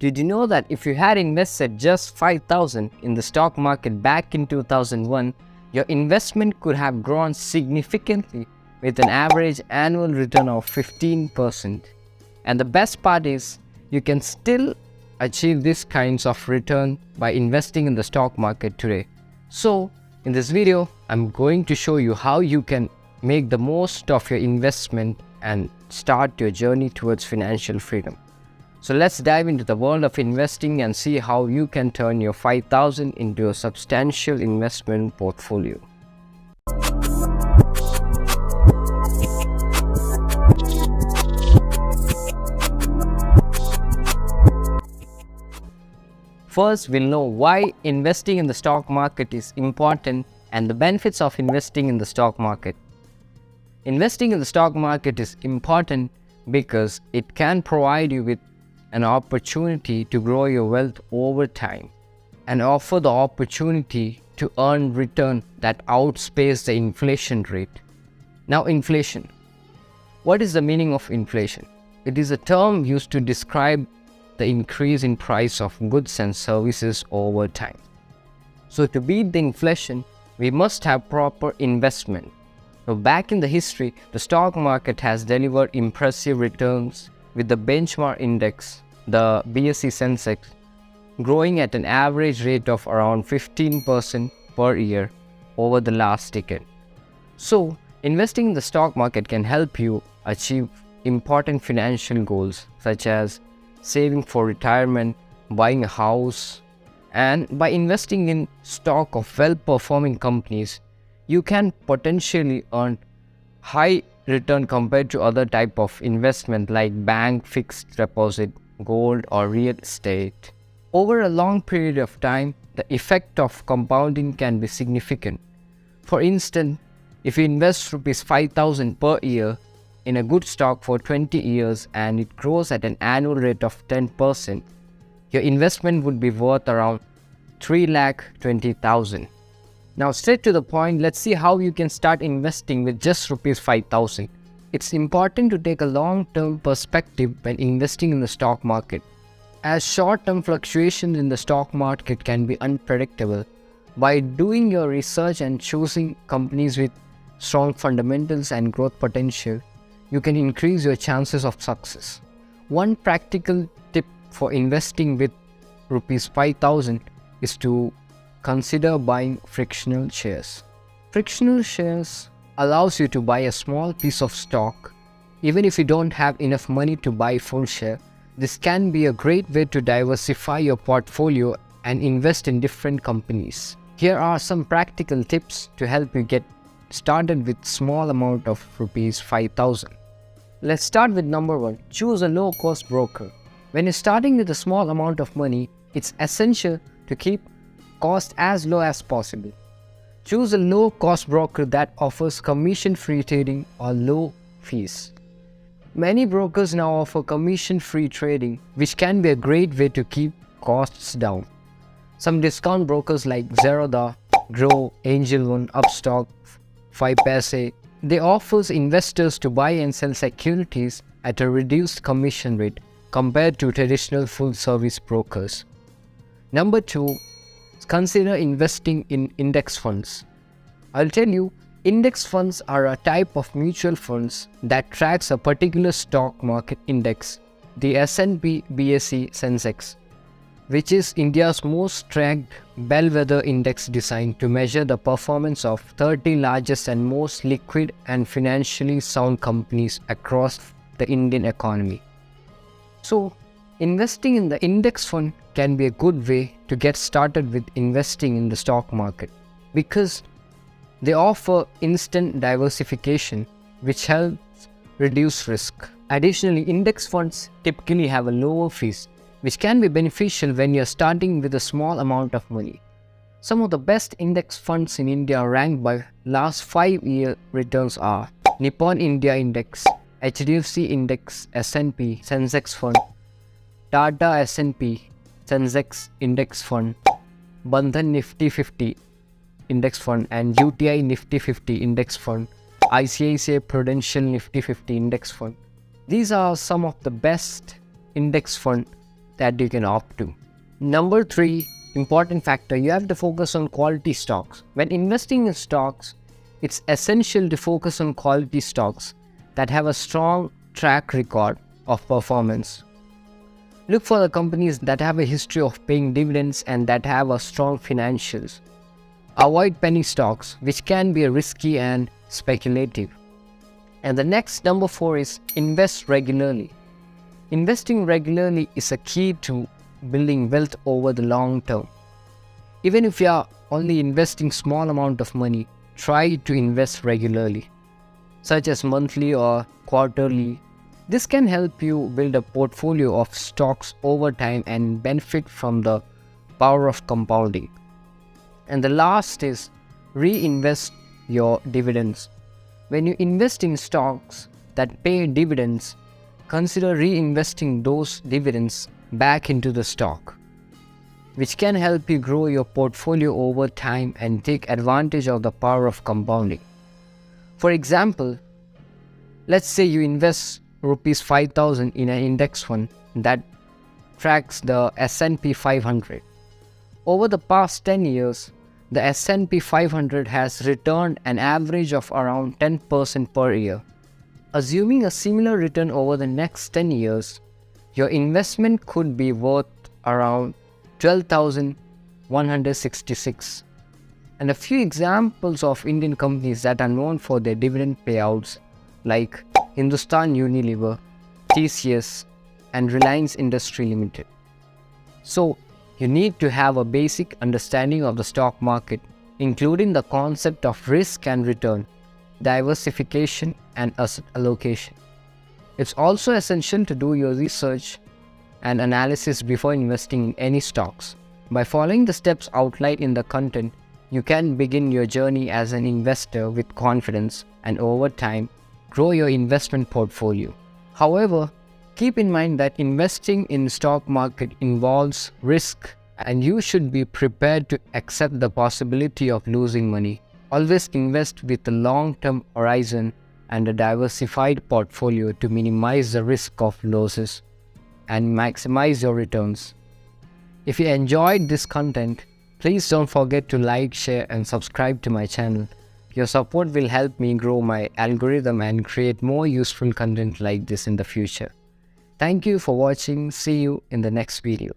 Did you know that if you had invested just 5,000 in the stock market back in 2001, your investment could have grown significantly with an average annual return of 15%. And the best part is, you can still achieve these kinds of return by investing in the stock market today. So, in this video, I'm going to show you how you can make the most of your investment and start your journey towards financial freedom. So let's dive into the world of investing and see how you can turn your 5,000 into a substantial investment portfolio. First, we'll know why investing in the stock market is important and the benefits of investing in the stock market. Investing in the stock market is important because it can provide you with an opportunity to grow your wealth over time and offer the opportunity to earn return that outpaces the inflation rate. Now, inflation. What is the meaning of inflation? It is a term used to describe the increase in price of goods and services over time. So to beat the inflation, we must have proper investment. Now, back in the history, the stock market has delivered impressive returns with the benchmark index, the BSE Sensex, growing at an average rate of around 15% per year over the last decade. So, investing in the stock market can help you achieve important financial goals such as saving for retirement, buying a house, and by investing in stock of well-performing companies, you can potentially earn high return compared to other type of investment like bank, fixed deposit, gold or real estate. Over a long period of time, the effect of compounding can be significant. For instance, if you invest Rs 5,000 per year in a good stock for 20 years and it grows at an annual rate of 10%, your investment would be worth around 3,20,000. Now straight to the point, let's see how you can start investing with just Rs 5,000. It's important to take a long-term perspective when investing in the stock market, as short-term fluctuations in the stock market can be unpredictable. By doing your research and choosing companies with strong fundamentals and growth potential, you can increase your chances of success. One practical tip for investing with Rs 5,000 is to consider buying fractional shares. Fractional shares allows you to buy a small piece of stock. Even if you don't have enough money to buy full share, this can be a great way to diversify your portfolio and invest in different companies. Here are some practical tips to help you get started with small amount of Rs 5,000. Let's start with number 1. Choose a low-cost broker. When you're starting with a small amount of money, it's essential to keep cost as low as possible. Choose a low-cost broker that offers commission-free trading or low fees. Many brokers now offer commission-free trading, which can be a great way to keep costs down. Some discount brokers like Zerodha, Grow, Angel One, Upstock, 5paisa, they offers investors to buy and sell securities at a reduced commission rate compared to traditional full-service brokers. Number 2, consider investing in index funds. I'll tell you, index funds are a type of mutual funds that tracks a particular stock market index, the S&P BSE Sensex, which is India's most tracked bellwether index designed to measure the performance of 30 largest and most liquid and financially sound companies across the Indian economy. So, investing in the index fund can be a good way to get started with investing in the stock market because they offer instant diversification, which helps reduce risk. Additionally, index funds typically have a lower fees, which can be beneficial when you're starting with a small amount of money. Some of the best index funds in India ranked by last 5-year returns are Nippon India Index, HDFC Index S&P Sensex Fund, Tata S&P Sensex Index Fund, Bandhan Nifty 50 Index Fund and UTI Nifty 50 Index Fund, ICICI Prudential Nifty 50 Index Fund. These are some of the best index funds that you can opt to. Number 3 important factor, you have to focus on quality stocks. When investing in stocks, it's essential to focus on quality stocks that have a strong track record of performance. Look for the companies that have a history of paying dividends and that have a strong financials. Avoid penny stocks, which can be risky and speculative. And the next, number 4, is invest regularly. Investing regularly is a key to building wealth over the long term. Even if you are only investing small amount of money, try to invest regularly, such as monthly or quarterly. This can help you build a portfolio of stocks over time and benefit from the power of compounding. And the last is reinvest your dividends. When you invest in stocks that pay dividends, consider reinvesting those dividends back into the stock, which can help you grow your portfolio over time and take advantage of the power of compounding. For example, let's say you invest rupees 5,000 in an index fund that tracks the S&P 500. Over the past 10 years, the S&P 500 has returned an average of around 10% per year. Assuming a similar return over the next 10 years, your investment could be worth around 12,166. And a few examples of Indian companies that are known for their dividend payouts, like Hindustan Unilever, TCS, and Reliance Industry Limited. So, you need to have a basic understanding of the stock market, including the concept of risk and return, diversification, and asset allocation. It's also essential to do your research and analysis before investing in any stocks. By following the steps outlined in the content, you can begin your journey as an investor with confidence and over time grow your investment portfolio. However, keep in mind that investing in stock market involves risk and you should be prepared to accept the possibility of losing money. Always invest with a long-term horizon and a diversified portfolio to minimize the risk of losses and maximize your returns. If you enjoyed this content, please don't forget to like, share, and subscribe to my channel. Your support will help me grow my algorithm and create more useful content like this in the future. Thank you for watching. See you in the next video.